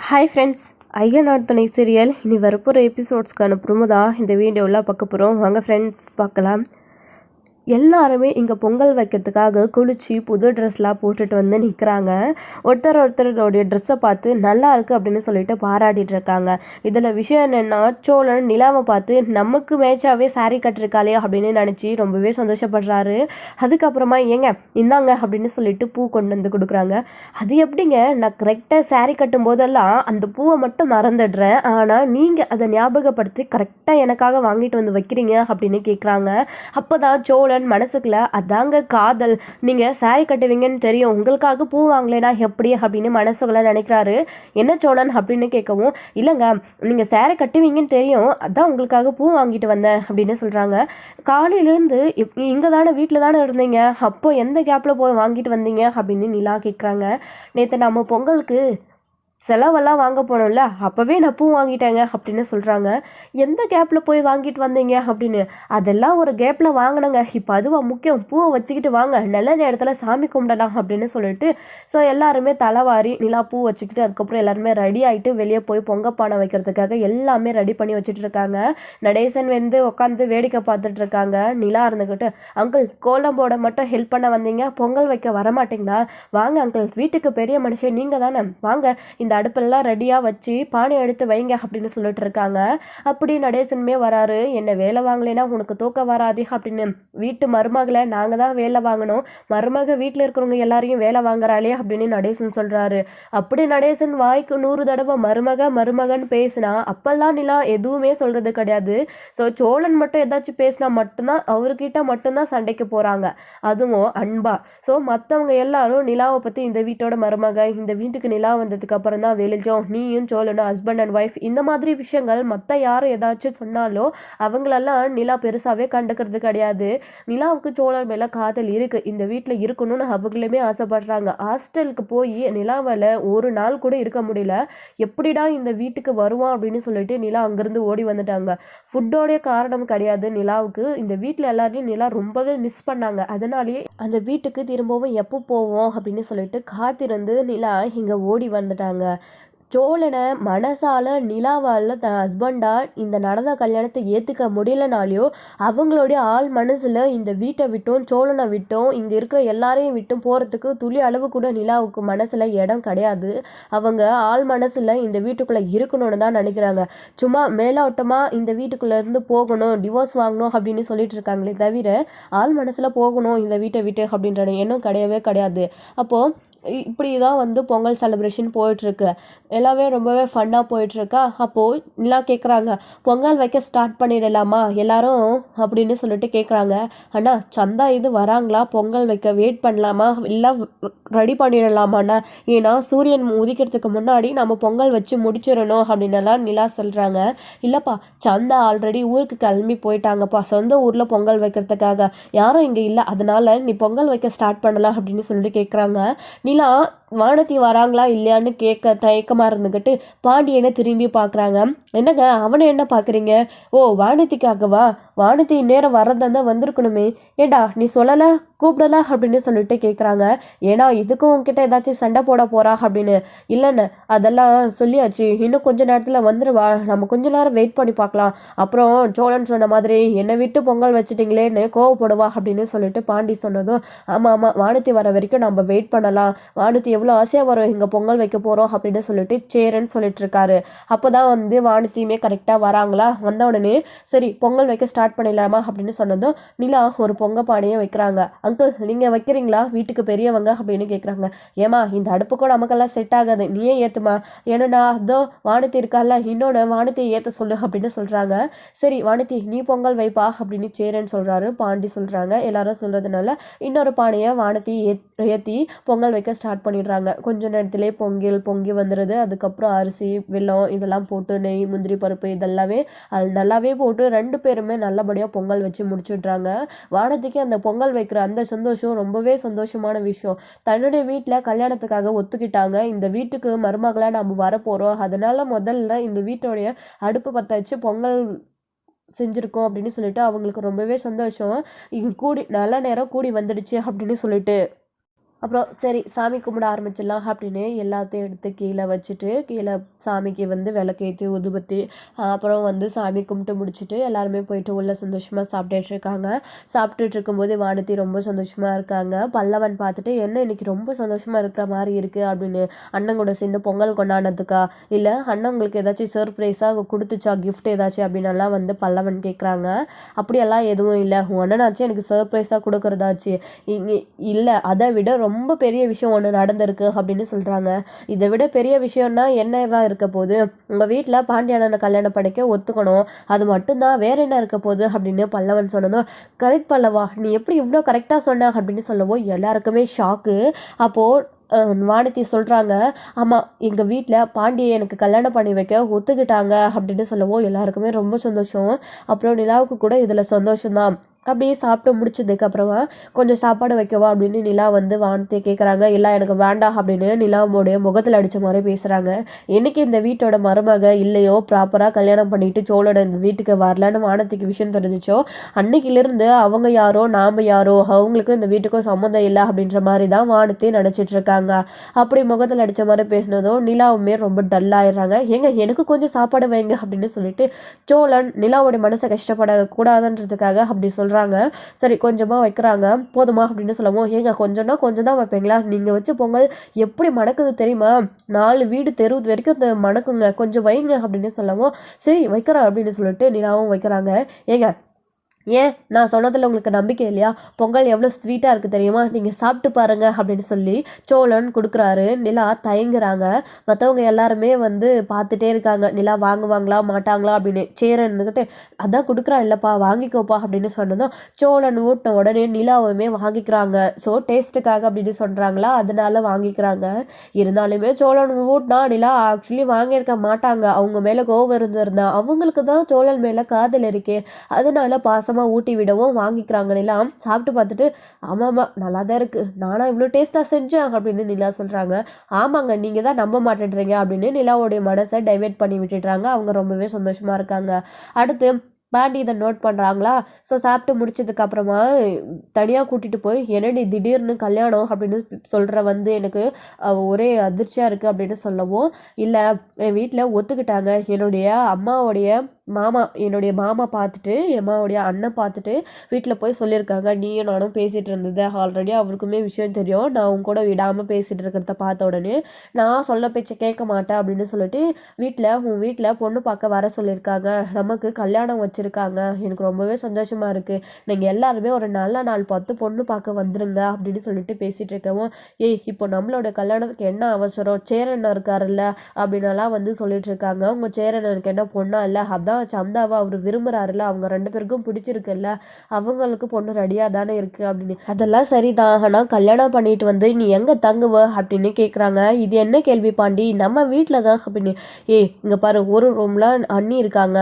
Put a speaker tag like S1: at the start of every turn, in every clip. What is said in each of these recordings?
S1: Hi friends, Ayyanar துணை serial இனி வரப்போகிற எபிசோட்ஸ்க்கான ப்ரோமோ தான் இந்த வீடியோவில் பார்க்க போகிறோம். வாங்க ஃப்ரெண்ட்ஸ் பார்க்கலாம். எல்லாருமே இங்கே பொங்கல் வைக்கிறதுக்காக குளிச்சு புது ட்ரெஸ்லாம் போட்டுட்டு வந்து நிற்கிறாங்க. ஒருத்தருடைய ட்ரெஸ்ஸை பார்த்து நல்லா இருக்குது அப்படின்னு சொல்லிட்டு பாராட்டிட்டு இருக்காங்க. இதில் விஷயம் என்னென்னா, சோழன் நிலாவை பார்த்து நமக்கு மேட்சாகவே சாரீ கட்டிருக்காளே அப்படின்னு நினச்சி ரொம்பவே சந்தோஷப்படுறாரு. அதுக்கப்புறமா ஏங்க இந்தாங்க அப்படின்னு சொல்லிட்டு பூ கொண்டு வந்து கொடுக்குறாங்க. அது எப்படிங்க, நான் கரெக்டாக சாரீ கட்டும் போதெல்லாம் அந்த பூவை மட்டும் மறந்துடுறேன், ஆனால் நீங்கள் அதை ஞாபகப்படுத்தி கரெக்டாக எனக்காக வாங்கிட்டு வந்து வைக்கிறீங்க அப்படின்னு கேட்குறாங்க. அப்போ தான் சோழன் மனசுக்குள்ள அதாங்க காதல், நீங்க சாரி கட்டுவீங்கன்னு தெரியும், உங்களுக்காக பூ வாங்கலைனா எப்படி அப்படின்னு மனசுக்குள்ள நினைக்கிறாரு. என்ன சோழன் அப்படின்னு கேட்கவும், இல்லைங்க நீங்க சாரி கட்டுவீங்கன்னு தெரியும், அதான் உங்களுக்காக பூ வாங்கிட்டு வந்தேன் அப்படின்னு சொல்றாங்க. காலையிலேருந்து இங்கே தானே வீட்டில் தானே இருந்தீங்க, அப்போ எந்த கேப்பில் போய் வாங்கிட்டு வந்தீங்க அப்படின்னு நிலா கேட்குறாங்க. நேற்று நம்ம பொங்கலுக்கு செலவெல்லாம் வாங்க போனோம்ல, அப்போவே நான் பூ வாங்கிட்டேங்க அப்படின்னு சொல்கிறாங்க. எந்த கேப்பில் போய் வாங்கிட்டு வந்தீங்க அப்படின்னு, அதெல்லாம் ஒரு கேப்பில் வாங்கினேங்க, இப்போ அதுவா முக்கியம், பூவை வச்சுக்கிட்டு வாங்க நல்ல நேரத்தில் சாமி கும்பிடலாம் அப்படின்னு சொல்லிட்டு ஸோ எல்லாருமே தலைவாரி நிலா பூ வச்சுக்கிட்டு அதுக்கப்புறம் எல்லாருமே ரெடி ஆகிட்டு வெளியே போய் பொங்கப்பானை வைக்கிறதுக்காக எல்லாமே ரெடி பண்ணி வச்சுட்டு இருக்காங்க. நடேசன் வந்து உட்காந்து வேடிக்கை பார்த்துட்டு இருக்காங்க. நிலா இருந்துக்கிட்டு, அங்கிள் கோலம் போட மட்டும் ஹெல்ப் பண்ண வந்தீங்க, பொங்கல் வைக்க வரமாட்டிங்களா, வாங்க அங்கிள் வீட்டுக்கு பெரிய மனுஷன் நீங்கள் தானே, வாங்க இந்த அடுப்பெல்லாம் ரெடியாக வச்சு பானை எடுத்து வைங்க அப்படின்னு சொல்லிட்டு இருக்காங்க. அப்படி நடேசனுமே வராரு. என்ன வேலை வாங்கலைன்னா உனக்கு தூக்க வராது அப்படின்னு, வீட்டு மருமகளை நாங்கள் தான் வேலை வாங்கணும், மருமக வீட்டில் இருக்கிறவங்க எல்லாரையும் வேலை வாங்குறாளே அப்படின்னு நடேசன் சொல்கிறாரு. அப்படி நடேசன் வாய்க்கு 100 தடவை மருமகன்னு பேசினா அப்பெல்லாம் நிலா எதுவுமே சொல்கிறது கிடையாது. ஸோ சோழன் மட்டும் ஏதாச்சும் பேசினா மட்டும்தான் அவர்கிட்ட மட்டும்தான் சண்டைக்கு போகிறாங்க, அதுவும் அன்பா. ஸோ மற்றவங்க எல்லாரும் நிலாவை பற்றி இந்த வீட்டோட மருமக, இந்த வீட்டுக்கு நிலா வந்ததுக்கு அப்புறம் தான் வெளிச்சம், நீயும் சோழனும் ஹஸ்பண்ட் அண்ட் ஒய்ஃப், இந்த மாதிரி விஷயங்கள் மற்ற யாரும் ஏதாச்சும் சொன்னாலோ அவங்களெல்லாம் நிலா பெருசாகவே கண்டுக்கிறது கிடையாது. நிலாவுக்கு சோழன் மேலே காதல் இருக்குது, இந்த வீட்டில் இருக்கணும்னு அவங்களுமே ஆசைப்படுறாங்க. ஹாஸ்டலுக்கு போய் நிலாவில் ஒரு நாள் கூட இருக்க முடியல, எப்படிடா இந்த வீட்டுக்கு வருவான் அப்படின்னு சொல்லிட்டு நிலா அங்கேருந்து ஓடி வந்துட்டாங்க. ஃபுட்டோடைய காரணம் கிடையாது நிலாவுக்கு, இந்த வீட்டில் எல்லாரையும் நிலா ரொம்பவே மிஸ் பண்ணாங்க. அதனாலேயே அந்த வீட்டுக்கு திரும்பவும் எப்போ போவோம் அப்படின்னு சொல்லிட்டு காத்திருந்து நிலா இங்கே ஓடி வந்துட்டாங்க. சோழனை மனசால நிலாவால் தன் ஹஸ்பண்டாக இந்த நடந்த கல்யாணத்தை ஏற்றுக்க முடியலனாலையோ அவங்களுடைய ஆள் மனசில் இந்த வீட்டை விட்டும் சோழனை விட்டும் இங்கே இருக்கிற எல்லாரையும் விட்டும் போகிறதுக்கு துளி அளவு கூட நிலாவுக்கு மனசில் இடம் கிடையாது. அவங்க ஆள் மனசில் இந்த வீட்டுக்குள்ளே இருக்கணும்னு தான் நினைக்கிறாங்க. சும்மா மேலோட்டமாக இந்த வீட்டுக்குள்ளேருந்து போகணும், டிவோர்ஸ் வாங்கணும் அப்படின்னு சொல்லிட்டு இருக்காங்களே தவிர ஆள் மனசில் போகணும் இந்த வீட்டை விட்டு அப்படின்ற எண்ணம் கிடையவே கிடையாது. அப்போது இப்படி தான் வந்து பொங்கல் செலிப்ரேஷன் போயிட்டுருக்கு, எல்லாமே ரொம்பவே ஃபன்னாக போயிட்டுருக்கா. அப்போது நிலா கேட்குறாங்க, பொங்கல் வைக்க ஸ்டார்ட் பண்ணிடலாமா எல்லாரும் அப்படின்னு சொல்லிட்டு கேட்குறாங்க. அண்ணா சந்தா இது வராங்களா, பொங்கல் வைக்க வெயிட் பண்ணலாமா, எல்லாம் ரெடி பண்ணிடலாமாண்ணா, ஏன்னா சூரியன் உதிக்கிறதுக்கு முன்னாடி நம்ம பொங்கல் வச்சு முடிச்சிடணும் அப்படின்னலாம் நிலா சொல்கிறாங்க. இல்லைப்பா, சந்தா ஆல்ரெடி ஊருக்கு கிளம்பி போயிட்டாங்கப்பா, சொந்த ஊரில் பொங்கல் வைக்கிறதுக்காக, யாரும் இங்கே இல்லை, அதனால நீ பொங்கல் வைக்க ஸ்டார்ட் பண்ணலாம் அப்படின்னு சொல்லிட்டு கேட்குறாங்க. நிலா வானதி வராங்களா இல்லையான்னு கேட்க தயக்கமாக இருந்துக்கிட்டு பாண்டியனை திரும்பி பார்க்குறாங்க. என்னங்க அவனை என்ன பார்க்குறீங்க, ஓ வானதிக்காகவா, வானதி நேரம் வரதான் வந்திருக்கணுமே, ஏண்டா நீ சொல்லலை கூப்பிடல அப்படின்னு சொல்லிட்டு கேட்குறாங்க. ஏன்னா இதுக்கும் உங்ககிட்ட ஏதாச்சும் சண்டை போட போறா அப்படின்னு. இல்லைன்னு அதெல்லாம் சொல்லியாச்சு, இன்னும் கொஞ்ச நேரத்தில் வந்துடுவா, நம்ம கொஞ்ச நேரம் வெயிட் பண்ணி பார்க்கலாம், அப்புறம் சோழன் சொன்ன மாதிரி என்னை விட்டு பொங்கல் வச்சுட்டிங்களேன்னு கோவப்படுவா அப்படின்னு சொல்லிட்டு பாண்டி சொன்னதும், ஆமாம் வானதி வர வரைக்கும் நம்ம வெயிட் பண்ணலாம், வானதி எவ்வளோ ஆசையாக வரும் இங்கே பொங்கல் வைக்க போகிறோம் அப்படின்னு சொல்லிட்டு சேரன்னு சொல்லிட்டு இருக்காரு. அப்போ தான் வந்து வானதியுமே கரெக்டாக வராங்களா, வந்த உடனே சரி பொங்கல் வைக்க ஸ்டார்ட் பண்ணிடலாமா அப்படின்னு சொன்னதும் நிலா ஒரு பொங்க பானையை வைக்கிறாங்க. அங்கிள் நீங்கள் வைக்கிறீங்களா, வீட்டுக்கு பெரியவங்க அப்படின்னு கேட்குறாங்க. ஏமா இந்த அடுப்புக்கும் நமக்கெல்லாம் செட் ஆகாது, நீயே ஏற்றுமா, ஏன்னா அதோ வானதி இருக்கால, இன்னொன்று வானதியை ஏற்ற சொல்லு அப்படின்னு சொல்கிறாங்க. சரி வானதி நீ பொங்கல் வைப்பா அப்படின்னு சேரன்னு சொல்கிறாரு. பாண்டி சொல்கிறாங்க. எல்லாரும் சொல்கிறதுனால இன்னொரு பானையை வானதி ஏற்றி பொங்கல் வைக்க ஸ்டார்ட் பண்ணிடுறாங்க. கொஞ்ச நேரத்திலே பொங்கி வந்துடுது. அதுக்கப்புறம் அரிசி வெல்லம் இதெல்லாம் போட்டு நெய் முந்திரி பருப்பு இதெல்லாமே நல்லாவே போட்டு 2 பேருமே நல்லபடியாக பொங்கல் வச்சு முடிச்சுடுறாங்க. வானதிக்கு அந்த பொங்கல் வைக்கிற அந்த சந்தோஷம் ரொம்பவே சந்தோஷமான விஷயம். தன்னுடைய வீட்டில் கல்யாணத்துக்காக ஒத்துக்கிட்டாங்க, இந்த வீட்டுக்கு மருமகளாக நம்ம வரப்போகிறோம், அதனால முதல்ல இந்த வீட்டோடைய அடுப்பு பற்ற வச்சு பொங்கல் செஞ்சுருக்கோம் அப்படின்னு சொல்லிட்டு அவங்களுக்கு ரொம்பவே சந்தோஷம். இங்கே கூடி நல்ல நேரம் கூடி வந்துடுச்சு அப்படின்னு சொல்லிட்டு அப்புறம் சரி சாமி கும்பிட ஆரம்பிச்சிடலாம் அப்படின்னு எல்லாத்தையும் எடுத்து கீழே வச்சுட்டு கீழே சாமிக்கு வந்து விளக்கேற்றி உதுபத்தி அப்புறம் வந்து சாமி கும்பிட்டு முடிச்சுட்டு எல்லாருமே போயிட்டு உள்ள சந்தோஷமாக சாப்பிட்டுட்டு இருக்காங்க. சாப்பிட்டுட்டு இருக்கும்போது வானதி ரொம்ப சந்தோஷமாக இருக்காங்க. பல்லவன் பார்த்துட்டு என்ன இன்னைக்கு ரொம்ப சந்தோஷமாக இருக்கிற மாதிரி இருக்குது அப்படின்னு. அண்ணன் கூட சேர்ந்து பொங்கல் கொண்டாடினதுக்கா இல்லை அண்ணன் உங்களுக்கு ஏதாச்சும் சர்ப்ரைஸாக கொடுத்துச்சா கிஃப்ட் ஏதாச்சும் அப்படின்னலாம் வந்து பல்லவன் கேட்குறாங்க. அப்படியெல்லாம் எதுவும் இல்லை, உன் அண்ணனாச்சும் எனக்கு சர்ப்ரைஸாக கொடுக்குறதாச்சு இல்லை, அதை விட ரொம்ப பெரிய விஷயம் ஒன்று நடந்திருக்கு அப்படின்னு சொல்கிறாங்க. இதை விட பெரிய விஷயம்னா என்னவா இருக்க போகுது, உங்கள் வீட்டில் பாண்டியண்ணனை கல்யாணம் பண்ணிக்க ஒத்துக்கணும், அது மட்டும்தான், வேற என்ன இருக்க போகுது அப்படின்னு பல்லவன் சொன்னதும் கரெக்ட் பல்லவா, நீ எப்படி இவ்வளோ கரெக்டாக சொன்ன அப்படின்னு சொல்லவோ எல்லாருக்குமே ஷாக்கு. அப்போது வானதி சொல்கிறாங்க, ஆமாம் எங்கள் வீட்டில் பாண்டியை எனக்கு கல்யாணம் பண்ணி வைக்க ஒத்துக்கிட்டாங்க அப்படின்னு சொல்லவோ எல்லாருக்குமே ரொம்ப சந்தோஷம். அப்புறம் நிலாவுக்கு கூட இதில் சந்தோஷம்தான். அப்படியே சாப்பிட்டு முடிச்சதுக்கப்புறமா கொஞ்சம் சாப்பாடு வைக்கவா அப்படின்னு நிலா வந்து வானத்தை கேட்குறாங்க. இல்லை எனக்கு வேண்டாம் அப்படின்னு நிலாவுடைய முகத்தில் அடித்த மாதிரி பேசுகிறாங்க. என்னைக்கு இந்த வீட்டோட மருமக இல்லையோ ப்ராப்பராக கல்யாணம் பண்ணிட்டு சோழோட இந்த வீட்டுக்கு வரலன்னு வானத்துக்கு விஷயம் தெரிஞ்சிச்சோ அன்னைக்கிலிருந்து அவங்க யாரோ நாம் யாரோ அவங்களுக்கும் இந்த வீட்டுக்கும் சம்மந்தம் இல்லை அப்படின்ற மாதிரி தான் வானத்தை நினச்சிட்டு இருக்காங்க. அப்படி முகத்தில் அடித்த மாதிரி பேசினதும் நிலாவுமே ரொம்ப டல்லாயிடுறாங்க. ஏங்க எனக்கு கொஞ்சம் சாப்பாடு வைங்க அப்படின்னு சொல்லிட்டு சோழன் நிலாவுடைய மனசை கஷ்டப்படக்கூடாதுன்றதுக்காக அப்படி சொல்கிறாங்க. சரி கொஞ்சமாக வைக்கிறாங்க, போதுமா அப்படின்னு சொல்லவும் ஏங்க கொஞ்சம்னா கொஞ்சம் தான் வைப்பீங்களா, நீங்கள் வச்சு பொங்கல் எப்படி மணக்குது தெரியுமா, 4 வீடு தெரு வரைக்கும் மணக்குங்க, கொஞ்சம் வைங்க அப்படின்னு சொல்லவும் சரி வைக்கிறேன் அப்படின்னு சொல்லிட்டு நிலாவும் வைக்கிறாங்க. ஏங்க ஏன் நான் சொன்னதில் உங்களுக்கு நம்பிக்கை இல்லையா, பொங்கல் எவ்வளோ ஸ்வீட்டாக இருக்குது தெரியுமா, நீங்கள் சாப்பிட்டு பாருங்க அப்படின்னு சொல்லி சோழன் கொடுக்குறாரு. நிலா தயங்குறாங்க. மற்றவங்க எல்லாருமே வந்து பார்த்துட்டே இருக்காங்க நிலா வாங்குவாங்களா மாட்டாங்களா அப்படின்னு. சேரன்னுக்கிட்டு அதான் கொடுக்குறா இல்லைப்பா வாங்கிக்கோப்பா அப்படின்னு சொன்னதும் சோழன் ஊட்டின உடனே நிலாவுமே வாங்கிக்கிறாங்க. ஸோ டேஸ்ட்டுக்காக அப்படின்னு சொல்கிறாங்களா அதனால வாங்கிக்கிறாங்க. இருந்தாலுமே சோழன் ஊட்டினா நிலா ஆக்சுவலி வாங்கியிருக்க மாட்டாங்க. அவங்க மேலே கோவம் இருந்திருந்தா அவங்களுக்கு தான் சோழன் மேலே காதல் இருக்கே, அதனால பாசம் ஊட்டி விடவும் வாங்கிக்கிறாங்க. நிலா சாப்பிட்டு பார்த்துட்டு ஆமாம்மா நல்லா தான் இருக்கு, நானா இவ்வளோ டேஸ்ட்டாக செஞ்சேன் அப்படின்னு நிலா சொல்கிறாங்க. ஆமாங்க நீங்கள் தான் நம்ப மாட்டேன்றீங்க அப்படின்னு நிலாவோடைய மனசை டைவெர்ட் பண்ணி விட்டுடுறாங்க. அவங்க ரொம்பவே சந்தோஷமாக இருக்காங்க. அடுத்து பாண்டி இதை நோட் பண்ணுறாங்களா. ஸோ சாப்பிட்டு முடிச்சதுக்கு அப்புறமா தனியாக கூட்டிகிட்டு போய் என்னடி திடீர்னு கல்யாணம் அப்படின்னு சொல்கிற வந்து எனக்கு ஒரே அதிர்ச்சியாக இருக்குது அப்படின்னு சொல்லவும் இல்லை என் வீட்டில் ஒத்துக்கிட்டாங்க, என்னுடைய அம்மாவுடைய என்னுடைய மாமா பார்த்துட்டு என் அம்மாவுடைய அண்ணன் பார்த்துட்டு வீட்டில் போய் சொல்லியிருக்காங்க, நீயும் நானும் பேசிகிட்டு இருந்தது ஆல்ரெடி அவருக்குமே விஷயம் தெரியும், நான் உன் கூட விடாமல் பேசிகிட்டு இருக்கிறத பார்த்த உடனே நான் சொல்ல பேச்சை கேட்க மாட்டேன் அப்படின்னு சொல்லிட்டு உன் வீட்டில் பொண்ணு பார்க்க வர சொல்லியிருக்காங்க, நமக்கு கல்யாணம் வச்சுருக்காங்க, எனக்கு ரொம்பவே சந்தோஷமாக இருக்குது, நீங்கள் எல்லாருமே ஒரு நல்ல நாள் பார்த்து பொண்ணு பார்க்க வந்துருங்க அப்படின்னு சொல்லிட்டு பேசிகிட்டு இருக்கவும் இப்போ நம்மளோட கல்யாணத்துக்கு என்ன அவசரம், சேரன் இருக்காருல்ல அப்படின்னலாம் வந்து சொல்லிட்டு இருக்காங்க. உங்கள் சேரனுக்கு என்ன பொண்ணா இல்லை, அதான் சந்தாவை அவர் விரும்புகிறாருல்ல, அவங்க 2 பேருக்கும் பிடிச்சிருக்குல்ல, அவங்களுக்கு பொண்ணு ரெடியாக தானே இருக்குது அப்படின்னு. அதெல்லாம் சரிதான், ஆனால் கல்யாணம் பண்ணிட்டு வந்து நீ எங்கே தங்குவ அப்படின்னு கேட்குறாங்க. இது என்ன கேள்வி பாண்டி, நம்ம வீட்டில் தான் அப்படின்னு. இங்கே பாரு, ஒரு ரூமில் அண்ணி இருக்காங்க,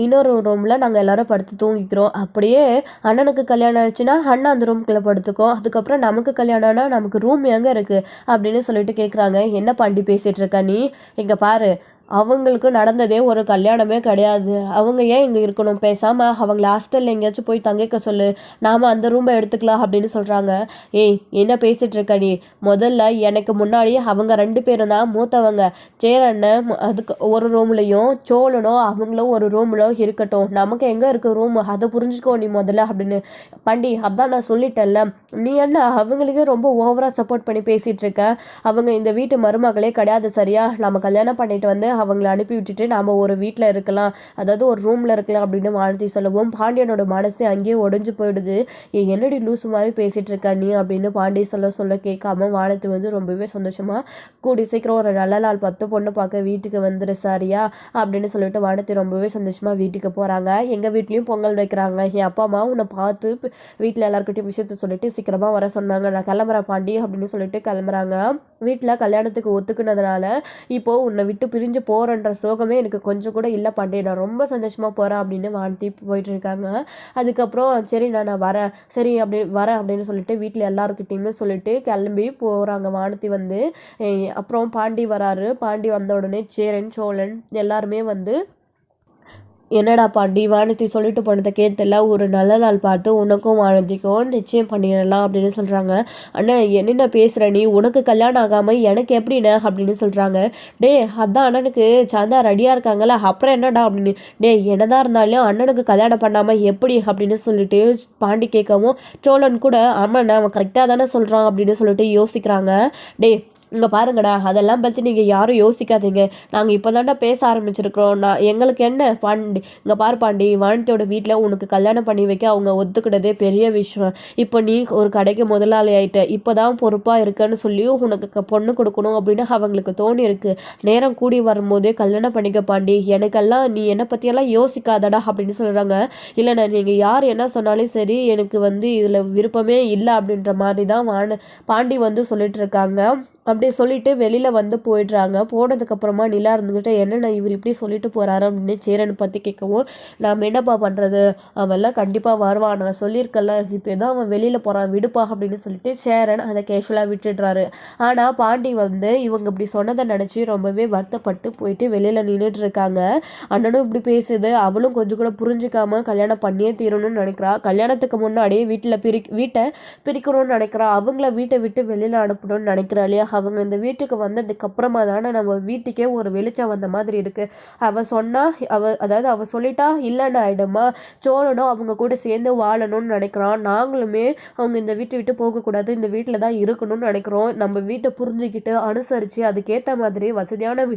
S1: இன்னொரு ரூமில் நாங்கள் எல்லாரும் படுத்து தூங்கிக்கிறோம், அப்படியே அண்ணனுக்கு கல்யாணம் ஆயிடுச்சுன்னா அண்ணன் அந்த ரூம்குள்ளே படுத்துக்கோ, அதுக்கப்புறம் நமக்கு கல்யாணம்னா நமக்கு ரூம் எங்கே இருக்குது அப்படின்னு சொல்லிட்டு கேட்குறாங்க. என்ன பாண்டி பேசிகிட்டு இருக்க நீ, இங்கே பாரு அவங்களுக்கு நடந்ததே ஒரு கல்யாணமே கிடையாது, அவங்க ஏன் இங்கே இருக்கணும், பேசாமல் அவங்கள ஹாஸ்டலில் எங்கேயாச்சும் போய் தங்கிக்க சொல்லு, நாம் அந்த ரூமை எடுத்துக்கலாம் அப்படின்னு சொல்கிறாங்க. என்ன பேசிகிட்டு இருக்க நீ, முதல்ல எனக்கு முன்னாடி அவங்க 2 பேரும் தான் மூத்தவங்க, சேரண்ணன் அதுக்கு ஒரு ரூம்லையும் சோழனும் அவங்களும் ஒரு ரூம்ல இருக்கட்டும், நமக்கு எங்கே இருக்க ரூம் அதை புரிஞ்சுக்கோ நீ முதல்ல அப்படின்னு. பாண்டி அதான் நான் சொல்லிட்டேன்ல, நீ என்ன அவங்களுக்கே ரொம்ப ஓவராக சப்போர்ட் பண்ணி பேசிகிட்டு இருக்க, அவங்க இந்த வீட்டு மருமகளே கிடையாது சரியா, நம்ம கல்யாணம் பண்ணிட்டு வந்து அவங்களை அனுப்பி விட்டுட்டு நாம் ஒரு வீட்டில் இருக்கலாம், அதாவது ஒரு ரூமில் இருக்கலாம் அப்படின்னு வானதி சொல்லவும் பாண்டியனோட மனசு அங்கேயே உடஞ்சு போயிடுது. என்னடி லூசு மாதிரி பேசிகிட்டு இருக்க நீ அப்படின்னு பாண்டி சொல்ல கேட்காம வானதி வந்து ரொம்பவே சந்தோஷமாக கூடி சீக்கிரம் ஒரு நல்ல நாள் 10 பொண்ணு பார்க்க வீட்டுக்கு வந்துடு சரியா அப்படின்னு சொல்லிட்டு வானதி ரொம்பவே சந்தோஷமாக வீட்டுக்கு போகிறாங்க. எங்கள் வீட்லேயும் பொங்கல் வைக்கிறாங்க, என் அப்பா அம்மா உன்னை பார்த்து வீட்டில் எல்லாருக்கிட்டையும் விஷயத்த சொல்லிட்டு சீக்கிரமாக வர சொன்னாங்க, நான் கிளம்புறேன் பாண்டி அப்படின்னு சொல்லிட்டு கிளம்புறாங்க. வீட்டில் கல்யாணத்துக்கு ஒத்துக்குனதுனால இப்போது உன்னை விட்டு பிரிஞ்சு போகிறன்ற சோகமே எனக்கு கொஞ்சம் கூட இல்லை பாண்டி, நான் ரொம்ப சந்தோஷமாக போகிறேன் அப்படின்னு வானதி போயிட்டு இருக்காங்க. அதுக்கப்புறம் சரி நான் வரேன், சரி அப்படி வரேன் அப்படின்னு சொல்லிட்டு வீட்டில் எல்லாருக்கிட்டையுமே சொல்லிட்டு கிளம்பி போகிறாங்க வானதி வந்து. அப்புறம் பாண்டி வராரு. பாண்டி வந்த உடனே சேரன் சோழன் எல்லாருமே வந்து என்னடா பாண்டி வானதி சொல்லிட்டு போனதை கேட்டல ஒரு நல்ல நாள் பார்த்து உனக்கும் வானதிக்கும் நிச்சயம் பண்ணிடலாம் அப்படின்னு சொல்கிறாங்க. அண்ணா என்னென்ன பேசுகிற நீ, உனக்கு கல்யாணம் ஆகாமல் எனக்கு எப்படிண்ணே அப்படின்னு சொல்கிறாங்க. டே அதான் அண்ணனுக்கு சந்தா ரெடியாக இருக்காங்களா, அப்புறம் என்னடா அப்படின்னு. டே என்னதான் இருந்தாலும் அண்ணனுக்கு கல்யாணம் பண்ணாமல் எப்படி அப்படின்னு சொல்லிட்டு பாண்டி கேட்கவும் சோழன் கூட ஆமாண்ணா அவன் கரெக்டாக தானே சொல்கிறான் அப்படின்னு சொல்லிட்டு யோசிக்கிறாங்க. டே இங்கே பாருங்கடா, அதெல்லாம் பற்றி நீங்கள் யாரும் யோசிக்காதீங்க. நாங்கள் இப்போ தாண்டா பேச ஆரம்பிச்சிருக்கிறோம். எங்களுக்கு என்ன பாண்டி, இங்கே பாரு பாண்டி, வானதியோட வீட்டில் உனக்கு கல்யாணம் பண்ணி வைக்க அவங்க ஒத்துக்கிட்டதே பெரிய விஷயம். இப்போ நீ ஒரு கடைக்கு முதலாளி ஆகிட்ட, இப்போ தான் பொறுப்பாக இருக்கன்னு சொல்லி உனக்கு பொண்ணு கொடுக்கணும் அப்படின்னு அவங்களுக்கு தோணி இருக்கு. நேரம் கூடி வரும்போதே கல்யாணம் பண்ணிக்க பாண்டி, எனக்கெல்லாம் நீ என்னை பற்றியெல்லாம் யோசிக்காதடா அப்படின்னு சொல்கிறாங்க. இல்லைண்ணா நீங்கள் யார் என்ன சொன்னாலும் சரி, எனக்கு இதில் விருப்பமே இல்லை அப்படின்ற மாதிரி தான் பாண்டி சொல்லிட்டு இருக்காங்க. அப்படி சொல்லிட்டு வெளியில் போயிடுறாங்க. போனதுக்கப்புறமா நிலா இருந்துக்கிட்டு என்னென்ன இவர் இப்படி சொல்லிட்டு போகிறாரு அப்படின்னு சேரனை பற்றி கேட்கவும், நாம் என்னப்பா பண்ணுறது, அவெல்லாம் கண்டிப்பாக வருவான், நான் சொல்லியிருக்கல, இப்போ தான் அவன் வெளியில் போகிறான் விடுப்பா அப்படின்னு சொல்லிட்டு சேரன் அதை கேஷுவலாக விட்டுடுறாரு. ஆனால் பாண்டி இவங்க இப்படி சொன்னதை நினச்சி ரொம்பவே வருத்தப்பட்டு போயிட்டு வெளியில் நின்றுட்டு இருக்காங்க. அண்ணனும் இப்படி பேசுது, அவளும் கொஞ்சம் கூட புரிஞ்சிக்காம கல்யாணம் பண்ணியே தீரணும்னு நினைக்கிறா. கல்யாணத்துக்கு முன்னாடியே வீட்டை பிரிக்கணும்னு நினைக்கிறா. அவங்கள வீட்டை விட்டு வெளியில் அனுப்பணும்னு நினைக்கிறா இல்லையா. அவங்க இந்த வீட்டுக்கு வந்ததுக்கு அப்புறமா தானே நம்ம வீட்டுக்கே ஒரு வெளிச்சம் வந்த மாதிரி இருக்கு. அவ சொல்லிட்டா இல்லைன்னு ஆயிடுமா. சோழனும் அவங்க கூட சேர்ந்து வாழணும்னு நினைக்கிறான். நாங்களுமே அவங்க இந்த வீட்டை விட்டு போகக்கூடாது, இந்த வீட்டில் தான் இருக்கணும்னு நினைக்கிறோம். நம்ம வீட்டை புரிஞ்சுக்கிட்டு அனுசரித்து அதுக்கேற்ற மாதிரி வசதியான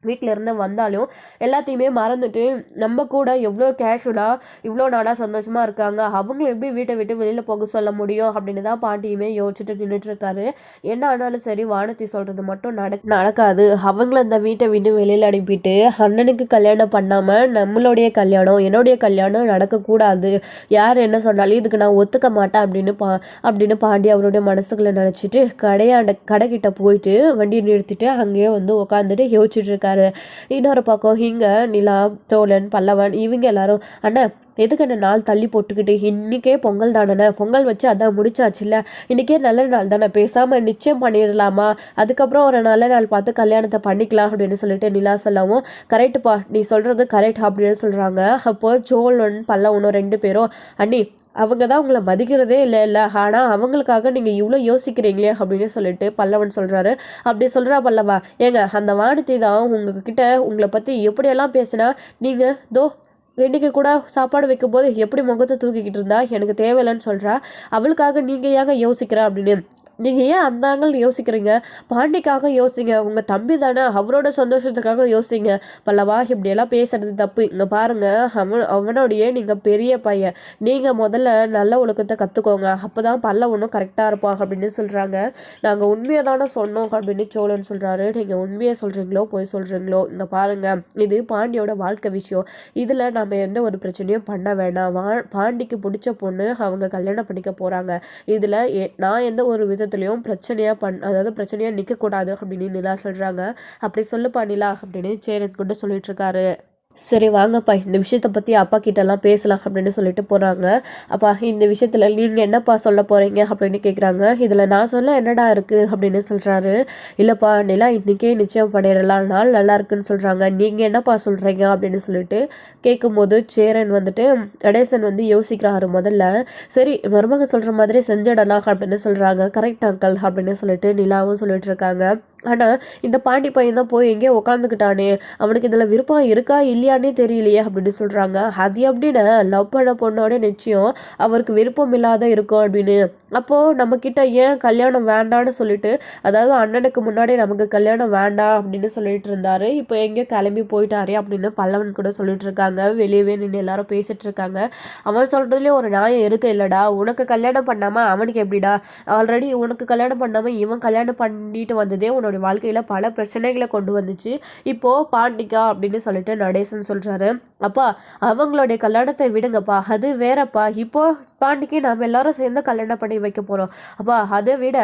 S1: வீட்டில் இருந்து வந்தாலும் எல்லாத்தையுமே மறந்துட்டு நம்ம கூட எவ்வளோ கேஷுவலாக இவ்வளோ நாளாக சந்தோஷமாக இருக்காங்க, அவங்கள எப்படி வீட்டை விட்டு வெளியில் போக சொல்ல முடியும் அப்படின்னு தான் பாண்டியுமே யோசிச்சுட்டு நின்றுட்டு இருக்காரு. என்ன ஆனாலும் சரி வானதி சொல்கிறது மட்டும் நடக்காது. அவங்கள அந்த வீட்டை விட்டு வெளியில் அனுப்பிட்டு அண்ணனுக்கு கல்யாணம் பண்ணாமல் நம்மளுடைய கல்யாணம் என்னுடைய கல்யாணம் நடக்கக்கூடாது, யார் என்ன சொன்னாலும் இதுக்கு நான் ஒத்துக்க மாட்டேன் அப்படின்னு பாண்டி அவருடைய மனசுக்குள்ள நினச்சிட்டு கடைக்கிட்ட போயிட்டு வண்டியை நிறுத்திட்டு அங்கேயே உட்காந்துட்டு யோசிச்சுட்டு இருக்காரு. இன்னொரு பக்கம் இங்க நிலா, சோழன், பல்லவன் இவங்க எல்லாரும் அண்ணா எதுக்கு என்ன நாள் தள்ளி போட்டுக்கிட்டு, இன்னைக்கே பொங்கல் தானே, பொங்கல் வச்சு அதான் முடிச்சாச்சு இல்லை, இன்றைக்கே நல்ல நாள் தானே, பேசாமல் நிச்சயம் பண்ணிடலாமா, அதுக்கப்புறம் ஒரு நல்ல நாள் பார்த்து கல்யாணத்தை பண்ணிக்கலாம் அப்படின்னு சொல்லிட்டு நிலா சொல்லவும், கரெக்டுப்பா நீ சொல்கிறது கரெக்ட் அப்படின்னு சொல்கிறாங்க. அப்போ சோழன் பல்லவனும் 2 பேரும் அண்ணி அவங்க தான் உங்களை மதிக்கிறதே இல்லை ஆனால் அவங்களுக்காக நீங்கள் இவ்வளோ யோசிக்கிறீங்களே அப்படின்னு சொல்லிட்டு பல்லவன் சொல்கிறாரு. அப்படி சொல்கிறா பல்லவா, ஏங்க அந்த வானதி தான் உங்ககிட்ட உங்களை பற்றி எப்படியெல்லாம் பேசினா, நீங்கள் இன்னைக்கு கூட சாப்பாடு வைக்கும் போது எப்படி முகத்தை தூக்கிக்கிட்டு இருந்தா, எனக்கு தேவையில்லைன்னு சொல்கிறா, அவளுக்காக நீங்கள் ஏங்க யோசிக்கிற அப்படின்னு. நீங்கள் ஏன் அந்த ஆங்கிள் யோசிக்கிறீங்க, பாண்டிக்காக யோசிங்க, உங்கள் தம்பி தானே, அவரோட சந்தோஷத்துக்காக யோசிங்க. பல்லவா இப்படியெல்லாம் பேசுறது தப்பு. இங்கே பாருங்கள், அவனோடைய நீங்கள் பெரிய பையன், நீங்கள் முதல்ல நல்ல ஒழுக்கத்தை கற்றுக்கோங்க, அப்போ தான் பல்லவனும் கரெக்டாக இருப்பாங்க அப்படின்னு சொல்கிறாங்க. நாங்கள் உண்மையை தானே சொன்னோம் அப்படின்னு சோழன் சொல்கிறாரு. நீங்கள் உண்மையை சொல்கிறீங்களோ போய் சொல்கிறீங்களோ, இங்கே பாருங்கள் இது பாண்டியோட வாழ்க்கை விஷயம், இதில் நம்ம எந்த ஒரு பிரச்சனையும் பண்ண வேண்டாம். பாண்டிக்கு பிடிச்ச பொண்ணு அவங்க கல்யாணம் பண்ணிக்க போகிறாங்க, இதில் நான் எந்த ஒரு விதத்துலையும் பிரச்சனையாக நிற்கக்கூடாது அப்படின்னு நிலா சொல்கிறாங்க. அப்படி சொல்லுப்பா நிலா அப்படின்னு சேரன் கொண்டு சொல்லிட்டு இருக்காரு. சரி வாங்கப்பா இந்த விஷயத்தை பற்றி அப்பா கிட்டலாம் பேசலாம் அப்படின்னு சொல்லிட்டு போகிறாங்க. அப்பா இந்த விஷயத்தில் நீங்கள் என்னப்பா சொல்ல போகிறீங்க அப்படின்னு கேட்குறாங்க. இதில் நான் சொல்ல என்னடா இருக்குது அப்படின்னு சொல்கிறாரு. இல்லைப்பா நிலா இன்றைக்கே நிச்சயம் பண்ணிடலாம், நாள் நல்லா இருக்குன்னு சொல்கிறாங்க, நீங்கள் என்னப்பா சொல்கிறீங்க அப்படின்னு சொல்லிட்டு கேட்கும்போது சேரன் நடேசன் யோசிக்கிறாரு. முதல்ல சரி மருமக சொல்கிற மாதிரி செஞ்சிடலாம் அப்படின்னு சொல்கிறாங்க. கரெக்ட் அங்கிள் அப்படின்னு சொல்லிட்டு நிலாவும் சொல்லிட்டு இருக்காங்க. ஆனால் இந்த பாண்டி பையன் தான் போய் எங்கேயோ உட்காந்துக்கிட்டானே, அவனுக்கு இதில் விருப்பம் இருக்கா இல்லையானே தெரியலையே அப்படின்னு சொல்கிறாங்க. அது அப்படின்னு லவ் பண்ண பொண்ணோட நிச்சயம் அவருக்கு விருப்பம் இல்லாத இருக்கும் அப்படின்னு. அப்போது நம்மக்கிட்ட ஏன் கல்யாணம் வேண்டான்னு சொல்லிட்டு, அதாவது அண்ணனுக்கு முன்னாடி நமக்கு கல்யாணம் வேண்டாம் அப்படின்னு சொல்லிட்டு இருந்தாரு, இப்போ எங்கே கிளம்பி போயிட்டாரே அப்படின்னு பல்லவன் கூட சொல்லிட்டு இருக்காங்க. வெளியவே நின்று எல்லாரும் பேசிட்டு இருக்காங்க. அவன் சொல்கிறதுலேயே ஒரு நியாயம் இருக்கு இல்லைடா, உனக்கு கல்யாணம் பண்ணாமல் அவனுக்கு எப்படிடா, ஆல்ரெடி உனக்கு கல்யாணம் பண்ணாமல் இவன் கல்யாணம் பண்ணிட்டு வந்ததே உன்னோட வாழ்க்கையில் பல பிரச்சனைகளை கொண்டு வந்துச்சு, இப்போது பாண்டிக்கா அப்படின்னு சொல்லிட்டு நடேசன் சொல்கிறாரு. அப்பா அவங்களுடைய கல்யாணத்தை விடுங்கப்பா, அது வேறப்பா, இப்போது பாண்டிக்கு நம்ம எல்லாரும் சேர்ந்து கல்யாணம் பண்ணி வைக்க போகிறோம். அப்பா அதை விட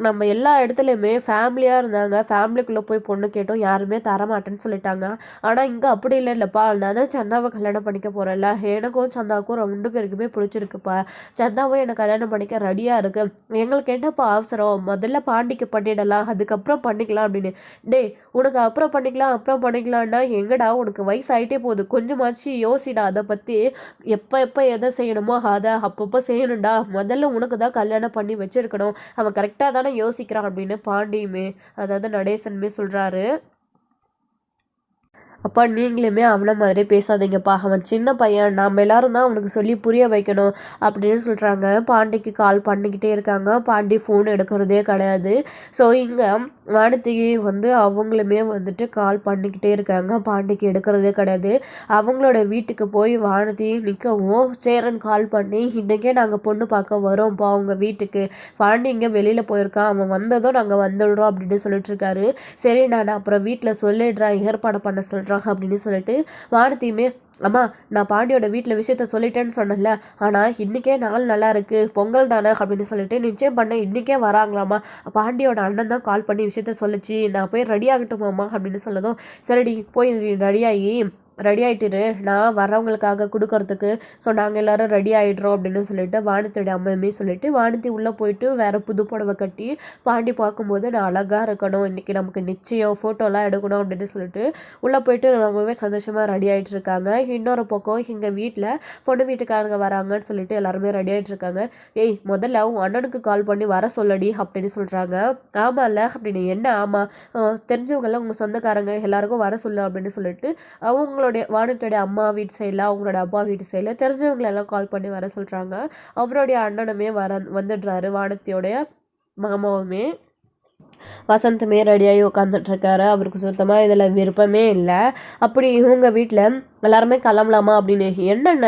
S1: நம்ம எல்லா இடத்துலையுமே ஃபேமிலியாக இருந்தாங்க, ஃபேமிலிக்குள்ளே போய் பொண்ணு கேட்டோம், யாருமே தரமாட்டேன்னு சொல்லிட்டாங்க. ஆனால் இங்கே அப்படி இல்லைல்லப்பா, நான் தான் சந்தாவை கல்யாணம் பண்ணிக்க போகிறேன்ல, எனக்கும் சந்தாவுக்கும் 2 பேருக்குமே பிடிச்சிருக்குப்பா, சந்தாவும் என்னை கல்யாணம் பண்ணிக்க ரெடியாக இருக்கு, எங்களுக்கு என்னப்பா அவசரம், முதல்ல பாண்டிக்கு பண்ணிடலாம், அதுக்கப்புறம் பண்ணிக்கலாம் அப்படின்னு. டேய் உனக்கு அப்புறம் பண்ணிக்கலாம்னா எங்கடா, உனக்கு வயசு ஆகிட்டே போகுது, கொஞ்சமாச்சு யோசிடா அதை பற்றி. எப்போ எதை செய்யணுமோ அதை அப்பப்போ செய்யணும்டா, முதல்ல உனக்கு தான் கல்யாணம் பண்ணி வச்சிருக்கணும், அவன் கரெக்டாக தானே யோசிக்கிறான் அப்படின்னு பாண்டியுமே, அதாவது நடேசனுமே சொல்கிறாரு. அப்பா நீங்களுமே அவனை மாதிரி பேசாதீங்கப்பா, அவன் சின்ன பையன், நாம் எல்லாரும் தான் அவனுக்கு சொல்லி புரிய வைக்கணும் அப்படின்னு சொல்கிறாங்க. பாண்டிக்கு கால் பண்ணிக்கிட்டே இருக்காங்க, பாண்டி ஃபோன் எடுக்கிறதே கிடையாது. ஸோ இங்கே வானதி அவங்களுமே கால் பண்ணிக்கிட்டே இருக்காங்க, பாண்டிக்கு எடுக்கிறதே கிடையாது. அவங்களோட வீட்டுக்கு போய் வானதி நிற்கவும் சேரன் கால் பண்ணி, இன்றைக்கே நாங்கள் பொண்ணு பார்க்க வரோம்ப்பா அவங்க வீட்டுக்கு, பாண்டி இங்கே வெளியில் போயிருக்கான், அவன் வந்ததும் நாங்கள் வந்துடுறோம் அப்படின்னு சொல்லிட்டு இருக்காரு. சரி நான் அப்புறம் வீட்டில் சொல்லிடுறேன், ஏற்பாடு பண்ண சொல்கிறேன் அப்படின்னு சொல்லிட்டு வானதியுமே, அம்மா நான் பாண்டியோட வீட்டில் விஷயத்த சொல்லிட்டேன்னு சொன்னேன்ல, ஆனால் இன்றைக்கே நாள் நல்லா இருக்குது, பொங்கல் தானே அப்படின்னு சொல்லிட்டு நிச்சயம் பண்ண இன்றைக்கே வராங்களாம்மா, பாண்டியோட அண்ணன் தான் கால் பண்ணி விஷயத்த சொல்லிச்சு, நான் போய் ரெடி ஆகட்டுமாம்மா அப்படின்னு சொல்லதும், சரிடி போய் ரெடி ஆகிட்டுரு, நான் வரவங்களுக்காக கொடுக்கறதுக்கு, ஸோ நாங்கள் எல்லோரும் ரெடி ஆகிடுறோம் அப்படின்னு சொல்லிட்டு வானதியோட அம்மையுமே சொல்லிட்டு வானதி உள்ளே போயிட்டு வேறு புது புடவை கட்டி பாண்டி பார்க்கும்போது நான் அழகாக இருக்கணும், இன்றைக்கி நமக்கு நிச்சயம் ஃபோட்டோலாம் எடுக்கணும் அப்படின்னு சொல்லிட்டு உள்ளே போயிட்டு ரொம்பவே சந்தோஷமாக ரெடி ஆகிட்டு இருக்காங்க. இன்னொரு பக்கம் எங்கள் வீட்டில் பொண்ணு வீட்டுக்காரங்க வராங்கன்னு சொல்லிட்டு எல்லாருமே ரெடி ஆகிட்டு இருக்காங்க. ஏய் முதல்ல உன் அண்ணனுக்கு கால் பண்ணி வர சொல்லடி அப்படின்னு சொல்கிறாங்க. ஆமாம் இல்லை அப்படின்னு, என்ன ஆமாம், தெரிஞ்சவங்கெல்லாம் உங்கள் சொந்தக்காரங்க எல்லாருக்கும் வர சொல்லு அப்படின்னு சொல்லிட்டு அவங்களோட வானதியோட அம்மா வீட்டு சைடில் அவங்களோட அப்பா வீட்டு சைடில் தெரிஞ்சவங்களெல்லாம் கால் பண்ணி வர சொல்கிறாங்க. அவருடைய அண்ணனுமே வந்துடுறாரு, வானதியோடைய மாமாவுமே. வசந்தமே ரெடியாகி உட்காந்துட்டு இருக்காரு, அவருக்கு சுத்தமாக இதில் விருப்பமே இல்லை. அப்படி இவங்க வீட்டில் எல்லாருமே கிளம்பலாமா அப்படின்னு, என்னென்ன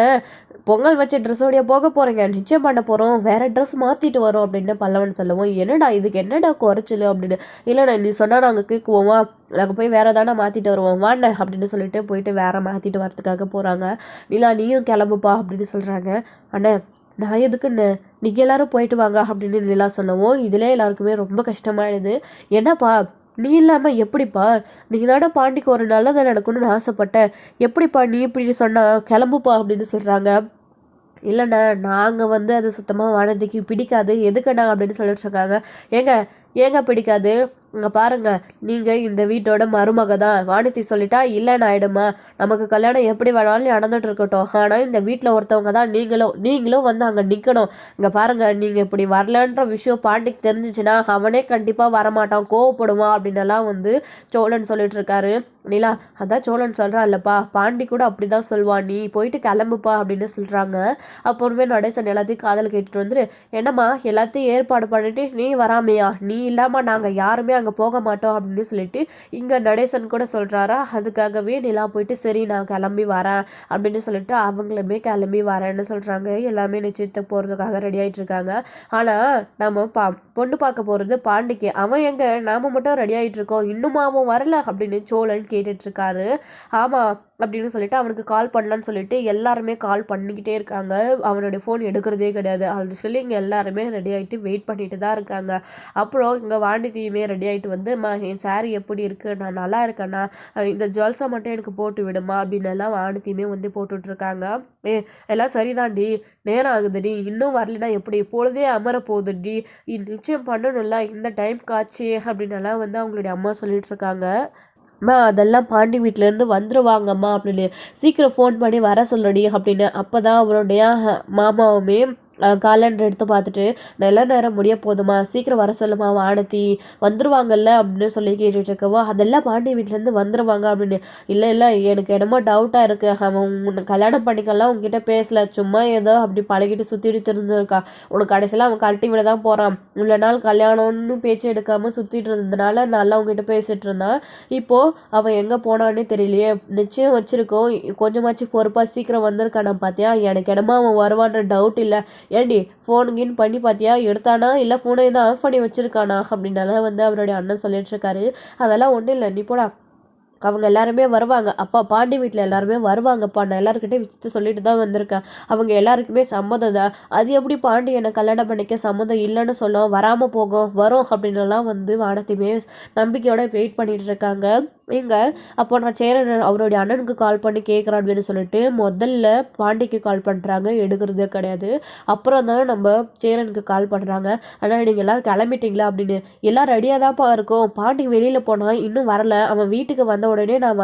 S1: பொங்கல் வச்ச ட்ரெஸ்ஸோடைய போக போகிறீங்க, நிச்சயம் பண்ண போகிறோம், வேறு ட்ரெஸ் மாற்றிட்டு வரோம் அப்படின்னு பல்லவன் சொல்லவும், என்னடா இதுக்கு என்னடா குறைச்சல் அப்படின்னு, இல்லைண்ணா நீ சொன்னால் நாங்கள் கேட்குவோமா, நாங்கள் போய் வேறு தானே மாற்றிட்டு வருவோம் வாண்ண அப்படின்னு சொல்லிட்டு போயிட்டு வேறு மாற்றிட்டு வரதுக்காக போகிறாங்க. நிலா நீயும் கிளம்புப்பா அப்படின்னு சொல்கிறாங்க. அண்ணே நான் எதுக்குன்னு, நீங்கள் எல்லாரும் போயிட்டு வாங்க அப்படின்னு நிலா சொல்லவும், இதிலே எல்லாருக்குமே ரொம்ப கஷ்டமாயிடுது. என்னப்பா நீ இல்லாமல் எப்படிப்பா, நீங்கள் தானே பாண்டிக்கு ஒரு நல்லதை நடக்கணும்னு ஆசைப்பட்டேன், எப்படிப்பா நீ இப்படி சொன்னால் கிளம்புப்பா அப்படின்னு சொல்கிறாங்க. இல்லைண்ணா நாங்கள் அது சுத்தமாக வானதிக்கு பிடிக்காது, எதுக்குண்ணா அப்படின்னு சொல்லிட்டு இருக்காங்க. ஏங்க பிடிக்காது, இங்கே பாருங்கள், நீங்கள் இந்த வீட்டோட மருமக தான், வானதி சொல்லிட்டா இல்லைன்னு ஆகிடுமா, நமக்கு கல்யாணம் எப்படி வேணாலும் நடந்துட்டு இருக்கட்டும், ஆனால் இந்த வீட்டில் ஒருத்தவங்க தான் நீங்களும் அங்கே நிற்கணும். இங்கே பாருங்கள், நீங்கள் இப்படி வரலன்ற விஷயம் பாண்டிக்கு தெரிஞ்சிச்சுன்னா அவனே கண்டிப்பாக வரமாட்டான், கோவப்படுவான் அப்படின்னலாம் சோழன் சொல்லிட்டு இருக்காரு. நிலா அதான் சோழன் சொல்கிறான் இல்லைப்பா, பாண்டி கூட அப்படி தான் சொல்வான், நீ போயிட்டு கிளம்புப்பா அப்படின்னு சொல்கிறாங்க. அப்புறமே நடேசன் எல்லாத்தையும் காதல் கேட்டுட்டு என்னம்மா எல்லாத்தையும் ஏற்பாடு பண்ணிட்டு நீ வராமையா, நீ இல்லாமல் நாங்கள் யாருமே அங்கே போக மாட்டோம் அப்படின்னு சொல்லிட்டு இங்கே நடேசன் கூட சொல்கிறாரா. அதுக்காகவே நிலா போயிட்டு சரி நான் கிளம்பி வரேன் அப்படின்னு சொல்லிட்டு அவங்களுமே கிளம்பி வரேன்னு சொல்கிறாங்க. எல்லாமே நிச்சயத்துக்கு போகிறதுக்காக ரெடி ஆகிட்டு இருக்காங்க. ஆனால் நம்ம பொண்ணு பார்க்க போகிறது பாண்டிக்கு, அவன் எங்கே, நாம் மட்டும் ரெடி ஆகிட்டு இருக்கோம், இன்னும் அவன் வரல அப்படின்னு சோழன் கேட்டுட்ருக்காரு. ஆமாம் அப்படின்னு சொல்லிட்டு அவனுக்கு கால் பண்ணலான்னு சொல்லிட்டு எல்லாருமே கால் பண்ணிக்கிட்டே இருக்காங்க, அவனுடைய ஃபோன் எடுக்கிறதே கிடையாது. அப்படி சொல்லி இங்கே எல்லாருமே ரெடி ஆகிட்டு வெயிட் பண்ணிட்டு தான் இருக்காங்க. அப்புறம் இங்கே வானதியுமே ரெடி ஆகிட்டு என் சாரி எப்படி இருக்குது, நான் நல்லா இருக்கேண்ணா, இந்த ஜுவல்ஸை மட்டும் எனக்கு போட்டு விடுமா அப்படின்னு எல்லாம் வானதியுமே போட்டுட்ருக்காங்க. எல்லாம் சரிதான்டி, நேரம் ஆகுதுடி, இன்னும் வரலனா எப்படி, பொழுதே அமர போகுதுடி, நிச்சயம் பண்ணணும்ல, இந்த டைம் காட்சி அப்படின்னு எல்லாம் அவங்களுடைய அம்மா சொல்லிட்டு இருக்காங்க. அம்மா அதெல்லாம் பாண்டி வீட்டிலேருந்து வந்துடுவாங்கம்மா அப்படின்னு, சீக்கிரம் ஃபோன் பண்ணி வர சொல்லடி அப்படின்னு. அப்போ தான் அவருடைய மாமாவுமே காலண்டர் எடுத்து பார்த்துட்டு நல்ல நேரம் முடிய போதுமா, சீக்கிரம் வர சொல்லுமா வானதி, வந்துடுவாங்கல்ல அப்படின்னு சொல்லி கேட்டுட்ருக்கவோ, அதெல்லாம் பாண்டி வீட்டிலேருந்து வந்துடுவாங்க அப்படின்னு. இல்லை எனக்கு என்னமோ டவுட்டாக இருக்குது, அவன் உன்னை கல்யாணம் பண்ணிக்கலாம் உங்ககிட்ட பேசலை, சும்மா ஏதோ அப்படி பழகிட்டு சுற்றிட்டு தெரிஞ்சிருக்கா, உனக்கு கடைசியில் அவன் கழட்டி விட தான் போகிறான், இவ்வளோ நாள் கல்யாணம்னு பேச்சு எடுக்காமல் சுற்றிட்டு இருந்ததுனால நல்லா அவங்ககிட்ட பேசிகிட்டு இருந்தான், இப்போது அவன் எங்கே போனான்னு தெரியலையே, நிச்சயம் வச்சுருக்கோம், கொஞ்சமாச்சு பொறுப்பாக சீக்கிரம் வந்திருக்கானா பார்த்தியா, எனக்கு என்னமோ அவன் வருவான்ற டவுட் இல்லை, ஏண்டி ஃபோனுங்கின்னு பண்ணி பார்த்தியா, எடுத்தானா இல்லை ஃபோனை தான் ஆஃப் பண்ணி வச்சுருக்கானா அப்படின்னால அவருடைய அண்ணன் சொல்லிட்டு இருக்காரு. அதெல்லாம் ஒன்றும் இல்லை, நீ போடா, அவங்க எல்லாருமே வருவாங்க, அப்பா பாண்டி வீட்டில் எல்லாருமே வருவாங்கப்பா, நான் எல்லாருக்கிட்டே விஷயத்த சொல்லிட்டு தான் வந்திருக்கேன், அவங்க எல்லாருக்குமே சம்மதம் தான், அது எப்படி பாண்டி என்னை கல்யாணம் பண்ணிக்க சம்மதம் இல்லைன்னு சொல்லும், வராமல் போகும் வரும் அப்படின்னுலாம் வானத்தையுமே நம்பிக்கையோட வெயிட் பண்ணிட்டு இருக்காங்க. எங்க அப்போ நான் சேரன் அவருடைய அண்ணனுக்கு கால் பண்ணி கேட்குறேன் அப்படின்னு சொல்லிட்டு முதல்ல பாண்டிக்கு கால் பண்ணுறாங்க, எடுக்கிறதே கிடையாது. அப்புறம் தான் நம்ம சேரனுக்கு கால் பண்ணுறாங்க. ஆனால் நீங்கள் எல்லோரும் கிளம்பிட்டீங்களா அப்படின்னு. எல்லாம் ரெடியாக தான்ப்பா இருக்கும், பாண்டி வெளியில் போனால் இன்னும் வரல, அவன் வீட்டுக்கு வந்த உடனே நான்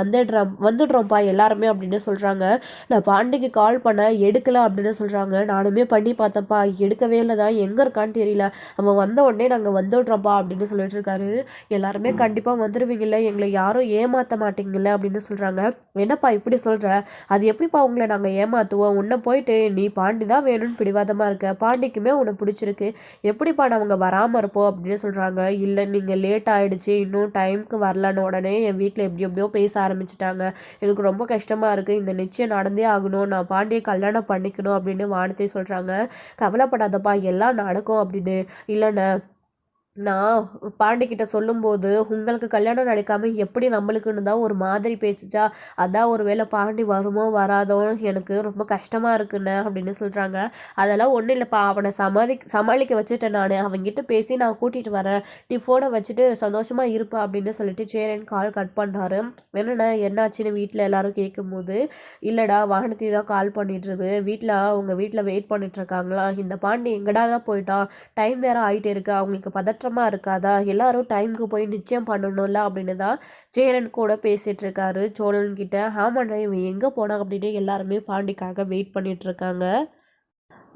S1: வந்துடுறோம்ப்பா எல்லாருமே அப்படின்னு சொல்கிறாங்க. நான் பாண்டிக்கு கால் பண்ண எடுக்கல அப்படின்னு சொல்கிறாங்க. நானுமே பண்ணி பார்த்தேன்ப்பா, எடுக்கவே இல்லை தான், எங்கே இருக்கான்னு தெரியல, அவன் வந்த உடனே நாங்கள் வந்துடுறோம்ப்பா அப்படின்னு சொல்லிட்டு இருக்காரு. எல்லாருமே கண்டிப்பாக வந்துடுவீங்கல்ல, எங்களை யாரும் ஏமாற்ற மாட்டீங்கல்ல அப்படின்னு சொல்கிறாங்க. என்னப்பா இப்படி சொல்கிற, அது எப்படிப்பா உங்களை நாங்கள் ஏமாற்றுவோம், உன்னை போயிட்டு நீ பாண்டி தான் வேணும்னு பிடிவாதமாக இருக்க, பாண்டிக்குமே உன்னை பிடிச்சிருக்கு, எப்படிப்பா நாங்கள் வராமல் இருப்போம் அப்படின்னு சொல்கிறாங்க. இல்லை நீங்கள் லேட் ஆகிடுச்சு, இன்னும் டைமுக்கு வரலன்னு உடனே என் வீட்டில் எப்படியோ பேச ஆரம்பிச்சிட்டாங்க, எனக்கு ரொம்ப கஷ்டமாக இருக்குது, இந்த நிச்சயம் நடந்தே ஆகணும், நான் பாண்டியை கல்யாணம் பண்ணிக்கணும் அப்படின்னு வானத்தை சொல்கிறாங்க. கவலைப்படாதப்பா எல்லாம் நடக்கும் அப்படின்னு. இல்லைண்ணே, நான் பாண்டிக்கிட்ட சொல்லும்போது உங்களுக்கு கல்யாணம் நடக்காம எப்படி நம்மளுக்குன்னு தான் ஒரு மாதிரி பேசிச்சா, அதான் ஒரு வேளை பாண்டி வருமோ வராதோ எனக்கு ரொம்ப கஷ்டமாக இருக்குண்ணே அப்படின்னு சொல்கிறாங்க. அதெல்லாம் ஒன்றும் இல்லைப்பா, அவனை சமாளிக்க வச்சுட்டேன், நான் அவங்ககிட்ட பேசி நான் கூட்டிகிட்டு வரேன், நீ ஃபோனை வச்சுட்டு சந்தோஷமாக இருப்பா அப்படின்னு சொல்லிட்டு சேரன் கால் கட் பண்ணுறாரு. என்னண்ணே என்னாச்சுன்னு வீட்டில் எல்லாரும் கேட்கும்போது, இல்லைடா வானதி தான் கால் பண்ணிட்டுருக்கு, அவங்க வீட்டில் வெயிட் பண்ணிட்டுருக்காங்களா, இந்த பாண்டி எங்கடா தான் போயிட்டா, டைம் வேறு ஆகிட்டே இருக்கு, அவங்களுக்கு பதற்றமாக இருக்காதா, எல்லாரும் டைமுக்கு போய் நிச்சயம் பண்ணணும்ல அப்படின்னு தான் சேரன் கூட பேசிட்டு இருக்காரு சோழன் கிட்ட. ஆமாண்ணா இவன் எங்கே போனா அப்படின்னு எல்லாருமே பாண்டிக்காக வெயிட் பண்ணிட்டு இருக்காங்க.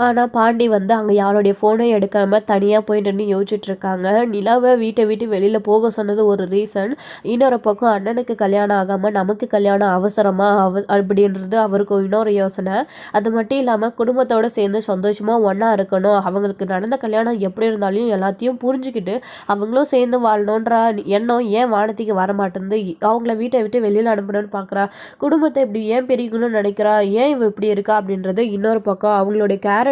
S1: ஆனால் பாண்டி வந்து அங்கே யாருடைய ஃபோனையும் எடுக்காமல் தனியாக போய் நின்று யோசிச்சுட்ருக்காங்க. நிலாவை வீட்டை விட்டு வெளியில் போக சொன்னது ஒரு ரீசன், இன்னொரு பக்கம் அண்ணனுக்கு கல்யாணம் ஆகாமல் நமக்கு கல்யாணம் அவசரமாக அப்படின்றது அவருக்கு இன்னொரு யோசனை. அது மட்டும் இல்லாமல் குடும்பத்தோடு சேர்ந்து சந்தோஷமாக ஒன்றா இருக்கணும், அவங்களுக்கு நடந்த கல்யாணம் எப்படி இருந்தாலும் எல்லாத்தையும் புரிஞ்சுக்கிட்டு அவங்களும் சேர்ந்து வாழணுன்ற எண்ணம் ஏன் வானத்துக்கு வரமாட்டேங்குது, அவங்கள வீட்டை விட்டு வெளியில் அனுப்பணும்னு பார்க்குறா, குடும்பத்தை இப்படி ஏன் பிரிக்கணும்னு நினைக்கிறா, ஏன் இவ இப்படி இருக்கா அப்படின்றது இன்னொரு பக்கம். அவங்களுடைய கேரக்டர்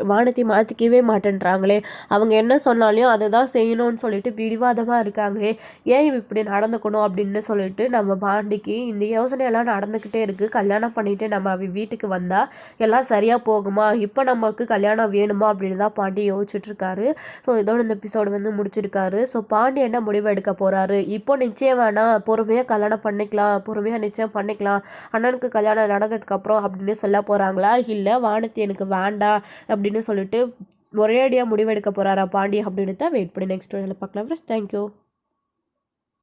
S1: வானத்தை மாற்றிக்கவே மாட்டேன்றாங்களே, அவங்க என்ன சொன்னாலையும் அதை தான் செய்யணும்னு சொல்லிட்டு பிடிவாதமாக இருக்காங்களே, ஏன் இப்படி நடந்துக்கணும் அப்படின்னு சொல்லிட்டு நம்ம பாண்டிக்கு இந்த யோசனையெல்லாம் நடந்துக்கிட்டே இருக்குது. கல்யாணம் பண்ணிவிட்டு நம்ம வீட்டுக்கு வந்தால் எல்லாம் சரியாக போகுமா, இப்போ நமக்கு கல்யாணம் வேணுமா அப்படின்னு தான் பாண்டி யோசிச்சுட்ருக்காரு. ஸோ இதோட இந்த எபிசோடு வந்து முடிச்சிருக்காரு. ஸோ பாண்டி என்ன முடிவு எடுக்க போகிறாரு, இப்போ நிச்சயம் வேணாம், பொறுமையாக கல்யாணம் பண்ணிக்கலாம், பொறுமையாக நிச்சயம் பண்ணிக்கலாம், அண்ணனுக்கு கல்யாணம் நடந்ததுக்கப்புறம் அப்படின்னு சொல்ல போகிறாங்களா, இல்லை வானத்தி எனக்கு வேண்டாம் அப்படின்னு சொல்லிட்டு ஒரேடியாக முடிவெடுக்க போகிறாரா பாண்டி அப்படின்னு தான் வெயிட் பண்ணி நெக்ஸ்ட் வீடியோவில் பார்க்கலாம் ஃப்ரெண்ட்ஸ். தேங்க்யூ.